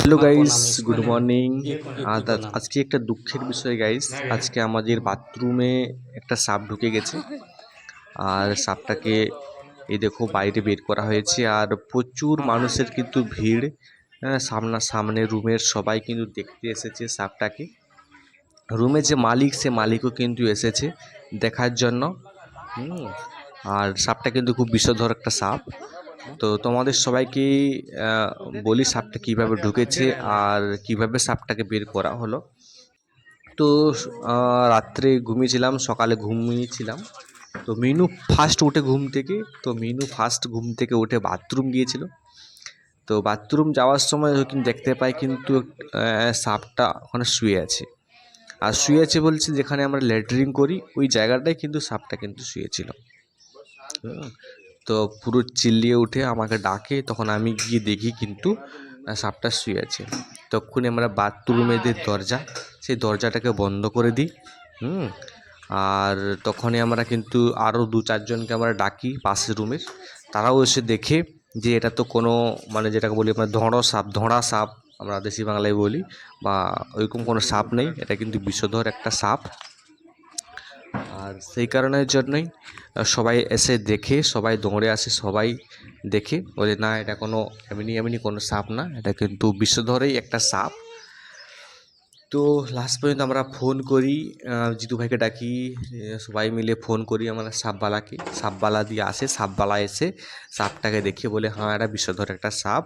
Hello guys, good morning. আজকে একটা দুঃখের বিষয় গাইস, আজকে আমাদের বাথরুমে একটা সাপ ঢুকে গেছে। আর সাপটাকে এই দেখো বাইরে বের করা হয়েছে, আর প্রচুর মানুষের কিন্তু ভিড়। সামনে রুমের সবাই কিন্তু দেখতে এসেছে সাপটাকে। রুমের যে মালিক, সে মালিকও কিন্তু এসেছে দেখার জন্য। আর সাপটা কিন্তু খুব বিষধর একটা সাপ। তো তোমাদের সবাইকে বলি সাপটা কিভাবে ঢুকেছে আর কিভাবে সাপটাকে বের করা হলো। তো রাত্রে ঘুমিয়েছিলাম, সকালে ঘুমিয়েছিলাম। তো মিনু ফার্স্ট উঠে ঘুম থেকে উঠে বাথরুম গিয়েছিল। তো বাথরুম যাওয়ার সময় কিন্তু দেখতে পাই কিন্তু সাপটা ওখানে শুয়ে আছে। আর শুয়ে আছে বলছি, যেখানে আমরা ল্যাট্রিন করি ওই জায়গাটায় কিন্তু সাপটা কিন্তু শুয়েছিল। তো পুরো চিল্লিয়ে উঠে আমাকে ডাকে, তখন আমি গিয়ে দেখি কিন্তু সাপটা শুয়ে আছে। তখনই আমরা বাথরুমের যে দরজা, সেই দরজাটাকে বন্ধ করে দিই। আর তখনই আমরা কিন্তু আরও 2-4জনকে আমরা ডাকি পাশের রুমের, তারাও এসে দেখে যে এটা তো কোনো মানে যেটাকে বলি আমরা ধোঁড়া সাপ আমরা দেশি বাংলায় বলি, বা ওইরকম কোনো সাপ নেই, এটা কিন্তু বিষধর একটা সাপ। আর সেই কারণের জন্যই সবাই এসে দেখে, সবাই দৌড়ে আসে, সবাই দেখে বলে না এটা কোনো এমনি কোনো সাপ না, এটা কিন্তু বিষধরই একটা সাপ। তো লাস্ট পর্যন্ত আমরা ফোন করি, জিতু ভাইকে ডাকি, সবাই মিলে ফোন করি আমরা সাপবালা দিয়ে আসে। সাপবালা এসে সাপটাকে দেখে বলে হ্যাঁ এটা বিষধর একটা সাপ।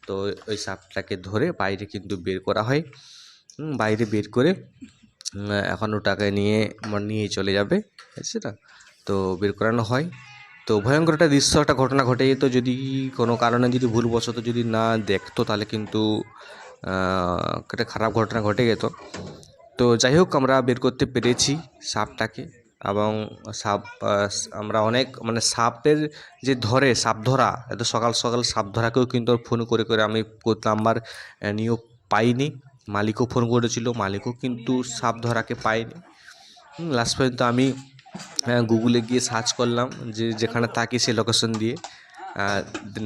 তো ওই সাপটাকে ধরে বাইরে কিন্তু বের করা হয়। বাইরে বের করে এখন ওটাকে নিয়ে চলে যাবে, বুঝছে না? তো বের করানো হয়। তো ভয়ঙ্কর একটা দৃশ্য, একটা ঘটনা ঘটে যেত, যদি কোনো কারণে যদি ভুলবশত যদি না দেখতো তাহলে কিন্তু একটা খারাপ ঘটনা ঘটে যেত। তো যাই হোক, আমরা বের করতে পেরেছি সাপটাকে। এবং সাপ আমরা অনেক মানে সাপের যে সাপ ধরা, এত সকাল সকাল সাপ ধরাকেও কিন্তু ফোন করে আমি নাম্বার নিয়েও পাইনি। মালিকও ফোন করেছিল, মালিকও কিন্তু সাপ ধরাকে পায়নি। লাস্ট পর্যন্ত আমি গুগলে গিয়ে সার্চ করলাম, যেখানে থাকি সেই লোকেশন দিয়ে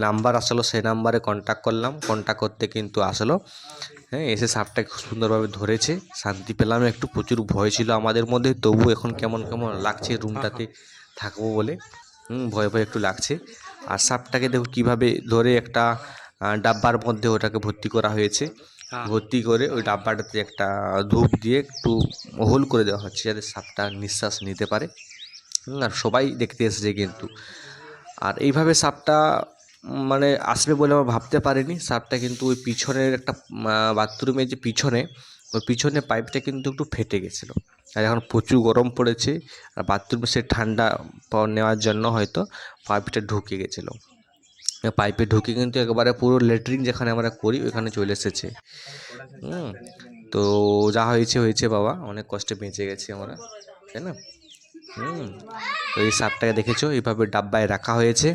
নাম্বার আসলো, সেই নাম্বারে কন্ট্যাক্ট করলাম। কন্ট্যাক্ট করতে কিন্তু আসলো, এসে সাপটাকে খুব সুন্দরভাবে ধরেছে। শান্তি পেলাম একটু, প্রচুর ভয় ছিল আমাদের মধ্যে, তবু এখন কেমন লাগছে রুমটাতে থাকবো বলে। ভয় একটু লাগছে। আর সাপটাকে দেখো কীভাবে ধরে একটা ডাব্বার মধ্যে ওটাকে ভর্তি করা হয়েছে। ভর্তি করে ওই ডাব্বাটাতে একটা ধূপ দিয়ে একটু হোল করে দেওয়া হচ্ছে, যাতে সাপটা নিঃশ্বাস নিতে পারে। আর সবাই দেখতে এসেছে কিন্তু। আর এইভাবে সাপটা মানে আসবে বলে আমরা ভাবতে পারিনি। সাপটা কিন্তু ওই পিছনের একটা বাথরুমের যে ওই পিছনে পাইপটা কিন্তু একটু ফেটে গেছিলো। আর এখন প্রচুর গরম পড়েছে, আর বাথরুমে সে ঠান্ডা নেওয়ার জন্য হয়তো পাইপটা ঢুকে গেছিলো। পাইপে ঢুকে কিন্তু একেবারে পুরো ল্যাট্রিন যেখানে আমরা করি ওইখানে চলে এসেছে। তো যা হয়েছে বাবা, অনেক কষ্টে বেঁচে গেছি আমরা, তাই না? তো এই সাপটাকে দেখেছো, এইভাবে ডাব্বায় রাখা হয়েছে।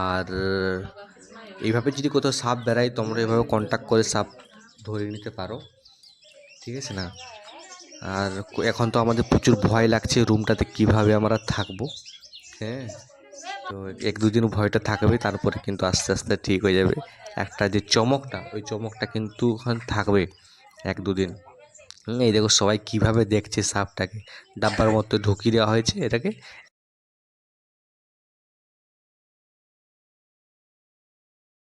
আর এইভাবে যদি কোথাও সাপ বেড়ায়, তোমরা এইভাবে কন্ট্যাক্ট করে সাপ ধরে নিতে পারো, ঠিক আছে না? আর এখন তো আমাদের প্রচুর ভয় লাগছে রুমটাতে কিভাবে আমরা থাকবো। তো 1-2 দিন ভয়টা থাকবে, তারপরে কিন্তু আস্তে আস্তে ঠিক হয়ে যাবে। একটা যে ওই চমকটা কিন্তু ওখানে থাকবে 1-2 দিন। এই দেখো সবাই কিভাবে দেখছে সাপটাকে, ডাব্বার মধ্যে ঢুকিয়ে দেওয়া হয়েছে এটাকে,